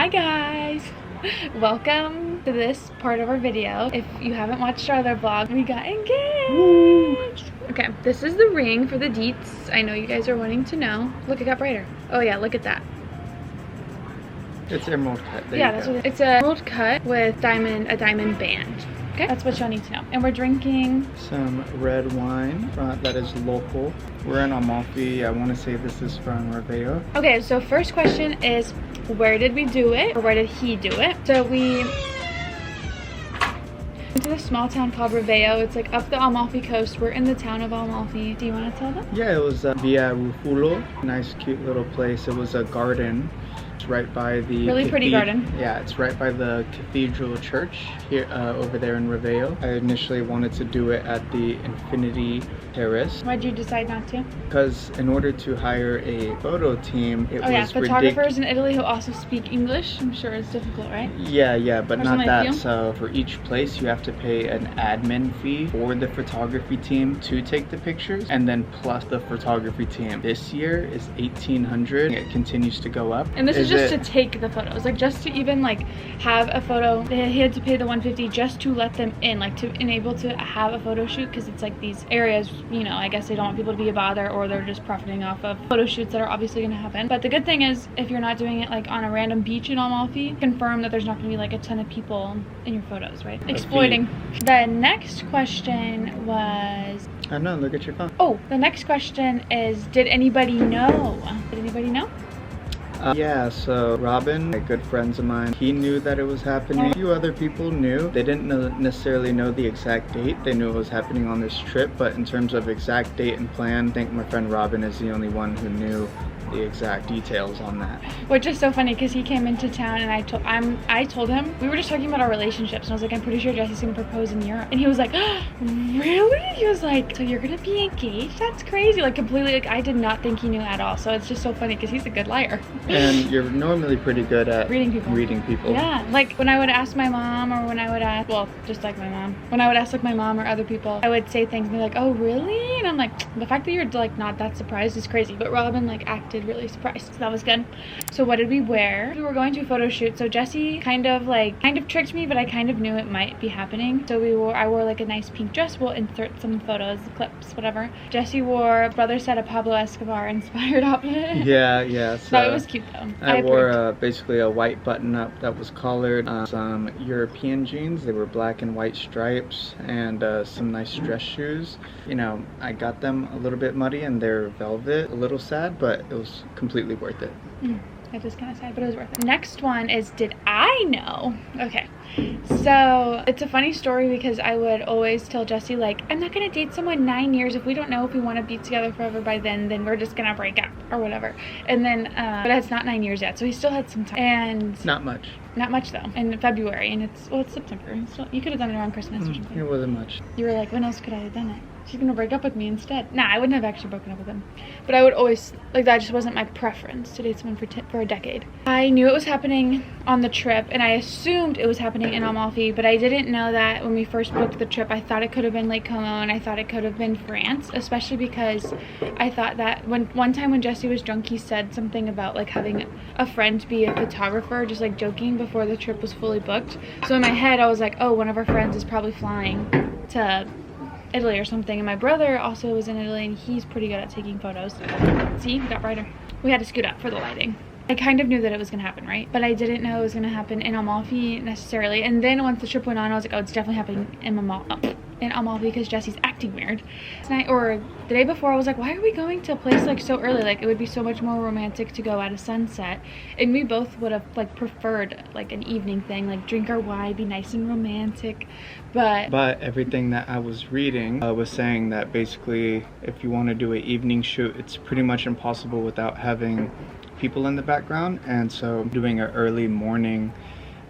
Hi guys! Welcome to this part of our video. If you haven't watched our other vlog, we got engaged! Woo. Okay, this is the ring for the deets. I know you guys are wanting to know. Look, it got brighter. Oh yeah, look at that. It's emerald cut. There yeah, that's what it's a emerald cut with a diamond band. Okay, that's what y'all need to know. And we're drinking some red wine that is local. We're in Amalfi. I want to say this is from Raveo. Okay, so first question is, where did we do it, or where did he do it? So we went to this small town called Raveo. It's like up the Amalfi coast. We're in the town of Amalfi. Do you want to tell them? Yeah, it was Via Rufulo. Nice, cute little place. It was a garden. It's right by the pretty garden. Yeah, it's right by the cathedral church here over there in Raveo. I initially wanted to do it at the Infinity Terrace. Why'd you decide not to? Because in order to hire a photo team, it was photographers in Italy who also speak English. I'm sure it's difficult, right? Yeah, but not that. So for each place, you have to pay an admin fee for the photography team to take the pictures, and then plus the photography team. This year is $1,800. It continues to go up. And this is just to take the photos, like just to even like have a photo. He had to pay the $150 just to let them in, like to enable to have a photo shoot, because it's like these areas, you know, I guess they don't want people to be a bother, or they're just profiting off of photo shoots that are obviously going to happen. But the good thing is, if you're not doing it like on a random beach in Amalfi, confirm that there's not going to be like a ton of people in your photos, right? Exploiting. The next question was, I don't know, look at your phone. Oh, the next question is, did anybody know? Did anybody know? Yeah, so Robin, good friends of mine, he knew that it was happening. A few other people knew. They didn't necessarily know the exact date. They knew it was happening on this trip, but in terms of exact date and plan, I think my friend Robin is the only one who knew the exact details on that. Which is so funny, because he came into town and I told him, we were just talking about our relationships, and I was like, I'm pretty sure Jesse's gonna propose in Europe. And he was like, oh, really? He was like, so you're gonna be engaged? That's crazy. Like completely, like I did not think he knew at all. So it's just so funny, because he's a good liar. And you're normally pretty good at reading people. Yeah, like when I would ask my mom, or when I would ask, well, just like my mom, when I would ask like my mom or other people, I would say things and they're like, oh really? And I'm like, the fact that you're like not that surprised is crazy. But Robin like acted really surprised, so that was good. So what did we wear? We were going to a photo shoot, so Jesse kind of tricked me, but I kind of knew it might be happening. So I wore like a nice pink dress. We'll insert some photos, clips, whatever. Jesse wore, brother said, a Pablo Escobar inspired outfit. Yeah. So no, it was cute though. I wore basically a white button up that was collared, some European jeans. They were black and white stripes, and some nice dress shoes. You know, I got them a little bit muddy and they're velvet, a little sad, but it was completely worth it. It was kind of sad, but it was worth it. Next one is, did I know? Okay, so it's a funny story, because I would always tell Jesse, like, I'm not gonna date someone 9 years if we don't know if we want to be together forever by then we're just gonna break up or whatever. And then but it's not 9 years yet, so he still had some time. And not much though, in February, and it's September. So you could have done it around Christmas or something. It wasn't much. You were like, when else could I have done it? She's gonna break up with me instead. Nah, I wouldn't have actually broken up with him, but I would always, like, that just wasn't my preference to date someone for a decade. I knew it was happening on the trip, and I assumed it was happening in Amalfi, but I didn't know that when we first booked the trip. I thought it could have been Lake Como, and I thought it could have been France, especially because I thought that one time when Jesse was drunk, he said something about like having a friend be a photographer, just like joking before the trip was fully booked. So in my head I was like, oh, one of our friends is probably flying to Italy or something, and my brother also was in Italy, and he's pretty good at taking photos. See, it got brighter. We had to scoot up for the lighting. I kind of knew that it was gonna happen, right? But I didn't know it was gonna happen in Amalfi necessarily. And then once the trip went on, I was like, oh, it's definitely happening in Amalfi, because Jesse's acting weird. Tonight, or the day before, I was like, why are we going to a place like so early? Like, it would be so much more romantic to go at a sunset. And we both would have like preferred like an evening thing, like drink our wine, be nice and romantic. But everything that I was reading was saying that basically if you want to do an evening shoot, it's pretty much impossible without having people in the background, and so doing an early morning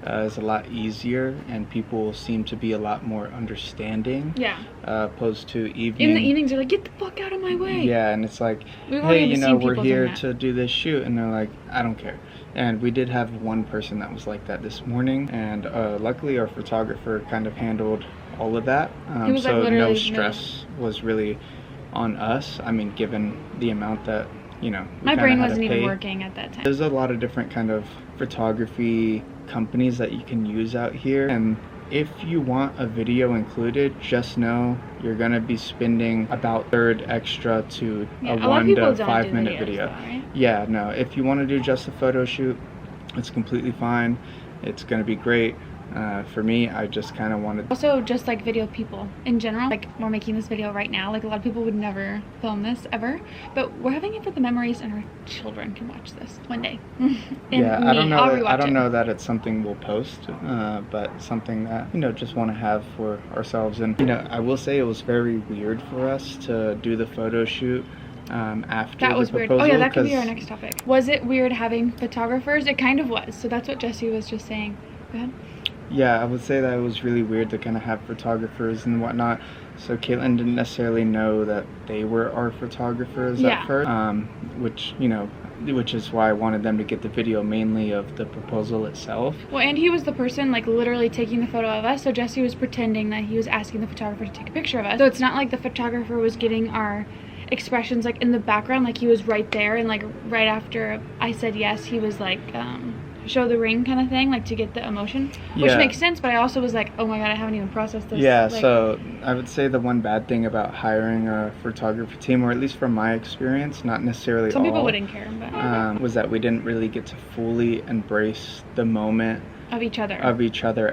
is a lot easier, and people seem to be a lot more understanding. Yeah. Opposed to evening. In the evenings, they're like, get the fuck out of my way. Yeah, and it's like, hey, you know, we're here to do this shoot, and they're like, I don't care. And we did have one person that was like that this morning, and luckily our photographer kind of handled all of that. So like no stress was really on us. I mean, given the amount that, you know, my brain wasn't even working at that time. There's a lot of different kind of photography companies that you can use out here, and if you want a video included, just know you're gonna be spending about a third extra to a 1 to 5 minute video. Though, right? Yeah, no, if you want to do just a photo shoot, it's completely fine. It's gonna be great. For me, I just kind of wanted... Also, just like video people in general, like we're making this video right now, like a lot of people would never film this ever, but we're having it for the memories, and our children can watch this one day. Yeah, I don't know that it's something we'll post, but something that, you know, just want to have for ourselves. And, you know, I will say it was very weird for us to do the photo shoot after that was the weird. proposal. Oh yeah, that could be our next topic. Was it weird having photographers? It kind of was. So that's what Jesse was just saying. Go ahead. Yeah, I would say that it was really weird to kind of have photographers and whatnot. So Kaitlin didn't necessarily know that they were our photographers at first, which is why I wanted them to get the video mainly of the proposal itself. Well, and he was the person like literally taking the photo of us, so Jesse was pretending that he was asking the photographer to take a picture of us. So it's not like the photographer was getting our expressions like in the background, like he was right there, and like right after I said yes, he was like show the ring kind of thing, like to get the emotion, which makes sense. But I also was like, oh my god, I haven't even processed this. Yeah, like, so I would say the one bad thing about hiring a photography team, or at least from my experience, not necessarily some people wouldn't care, but was that we didn't really get to fully embrace the moment of each other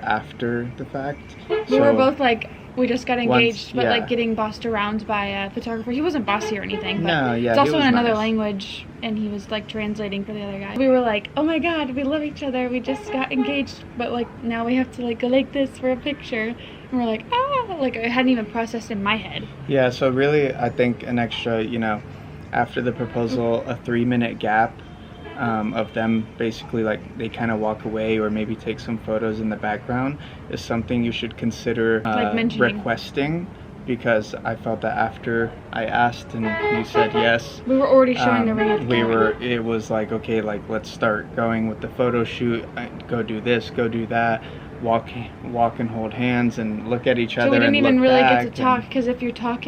after the fact. We were both like, we just got engaged, but like getting bossed around by a photographer. He wasn't bossy or anything, but it's also in another language, and he was like translating for the other guy. We were like, oh my god, we love each other, we just got engaged, but like now we have to like go like this for a picture, and we're like, like I hadn't even processed in my head. Yeah, so really I think an extra, you know, after the proposal, a 3-minute gap of them basically like they kind of walk away or maybe take some photos in the background is something you should consider requesting, because I felt that after I asked and you said yes, we were already showing the ring. It was like, okay, like let's start going with the photo shoot, go do this, go do that, walk and hold hands and look at each other. So we didn't and even look really back get to talk, because if you're talked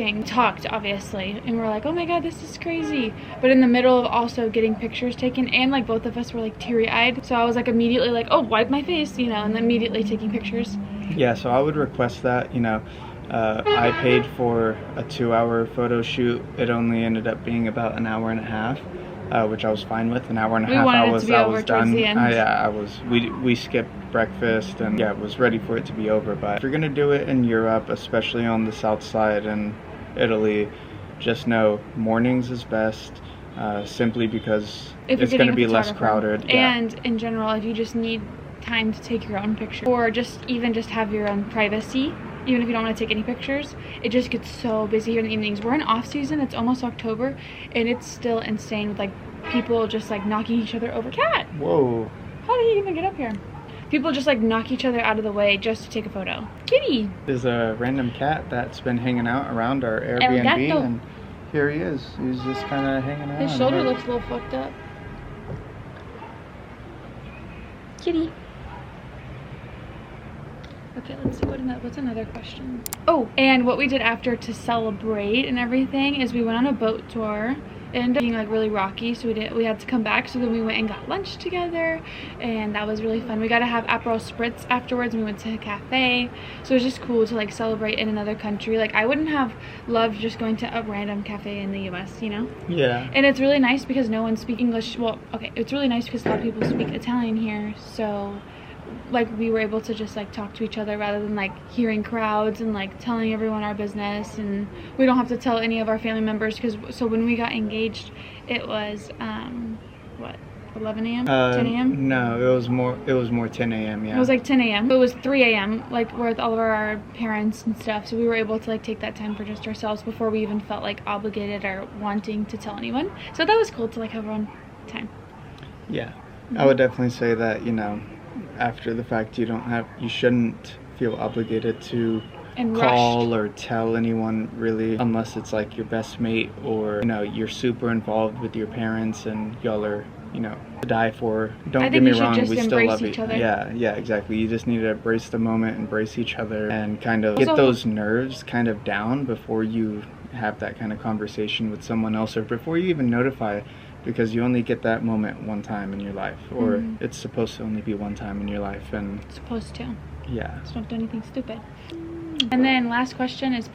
obviously, and we're like, oh my god, this is crazy, but in the middle of also getting pictures taken, and like both of us were like teary-eyed, so I was like immediately like, oh, wipe my face, you know, and then immediately taking pictures. Yeah, so I would request that, you know. I paid for a 2-hour photo shoot. It only ended up being about an hour and a half, which I was fine with. An hour and a half, I was done. We skipped breakfast and was ready for it to be over. But if you're gonna do it in Europe, especially on the south side in Italy, just know mornings is best, simply because it's gonna be less crowded. And in general, if you just need time to take your own picture, or just have your own privacy, even if you don't want to take any pictures, it just gets so busy here in the evenings. We're in off season, it's almost October, and it's still insane with like people just like knocking each other over. Cat! Whoa. How did he even get up here? People just like knock each other out of the way just to take a photo. Kitty! There's a random cat that's been hanging out around our Airbnb, and here he is. He's just kind of hanging out. His shoulder looks a little fucked up. Kitty! Okay, let's see what's another question. Oh, and what we did after to celebrate and everything is we went on a boat tour. It ended up being like really rocky, so we had to come back. So then we went and got lunch together, and that was really fun. We got to have Aperol Spritz afterwards, and we went to a cafe. So it was just cool to like celebrate in another country. Like I wouldn't have loved just going to a random cafe in the US, you know? Yeah. And it's really nice because no one speaks English. Well, okay, it's really nice because a lot of people speak Italian here, so like we were able to just like talk to each other rather than like hearing crowds and like telling everyone our business, and we don't have to tell any of our family members, because so when we got engaged it was 11 a.m. 10 a.m. No, it was more 10 a.m. Yeah, it was like 10 a.m. It was 3 a.m. like with all of our parents and stuff, so we were able to like take that time for just ourselves before we even felt like obligated or wanting to tell anyone. So that was cool to like have our own time. Yeah. I would definitely say that, you know, after the fact you shouldn't feel obligated to call or tell anyone really, unless it's like your best mate, or you know you're super involved with your parents and y'all are, you know, to die for. Don't get me wrong, we still love each other. Yeah, exactly. You just need to embrace the moment, embrace each other, and kind of get those nerves kind of down before you have that kind of conversation with someone else, or before you even notify, because you only get that moment one time in your life, or it's supposed to only be one time in your life. And it's supposed to. Yeah. Just don't do anything stupid. And then last question is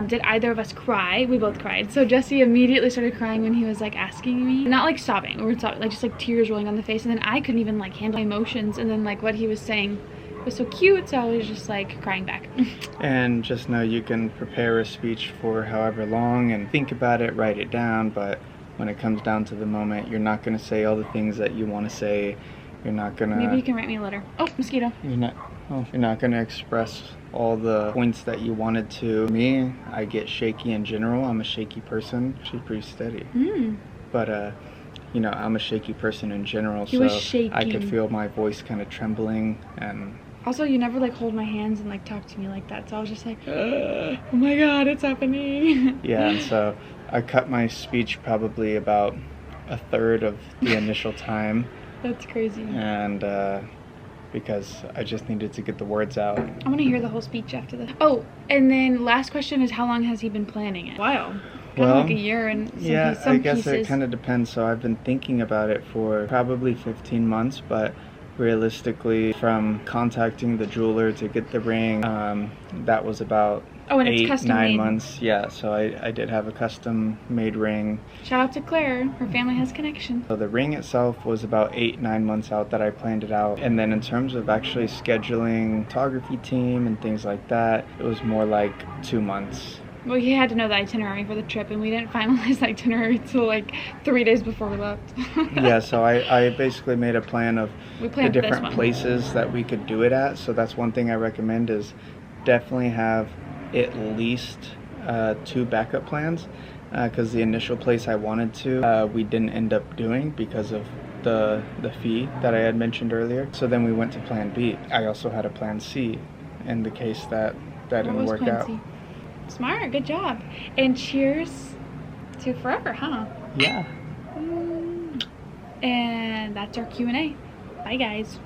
did either of us cry? We both cried. So Jesse immediately started crying when he was like asking me. Not like sobbing, we weren't sobbing, like just like tears rolling on the face. And then I couldn't even like handle my emotions. And then like what he was saying was so cute, so I was just like crying back. And just know you can prepare a speech for however long and think about it, write it down, but when it comes down to the moment, you're not going to say all the things that you want to say. You're not going to... Maybe you can write me a letter. Oh, mosquito. You're not going to express all the points that you wanted to. Me, I get shaky in general. I'm a shaky person. She's pretty steady. But, you know, I'm a shaky person in general, so I could feel my voice kind of trembling. And also, you never like hold my hands and like talk to me like that, so I was just like, oh my god, it's happening. Yeah, and so I cut my speech probably about a third of the initial time. That's crazy. And because I just needed to get the words out. I want to hear the whole speech after this. Oh, and then last question is, how long has he been planning it? Wow. Kind of like a year and some I guess pieces. It kind of depends. So I've been thinking about it for probably 15 months, but realistically, from contacting the jeweler to get the ring, that was about 8-9 months. Yeah, so I did have a custom made ring. Shout out to Claire, her family has connection. So the ring itself was about 8-9 months out that I planned it out, and then in terms of actually scheduling photography team and things like that, it was more like 2 months. Well, he had to know the itinerary for the trip, and we didn't finalize the itinerary until like 3 days before we left. Yeah, so I basically made a plan of the different places that we could do it at. So that's one thing I recommend, is definitely have at least 2 backup plans, because the initial place I wanted to, we didn't end up doing because of the fee that I had mentioned earlier. So then we went to plan B. I also had a plan C in the case that didn't work out. C? Smart, good job. And cheers to forever, huh? Yeah. And that's our Q&A. Bye, guys.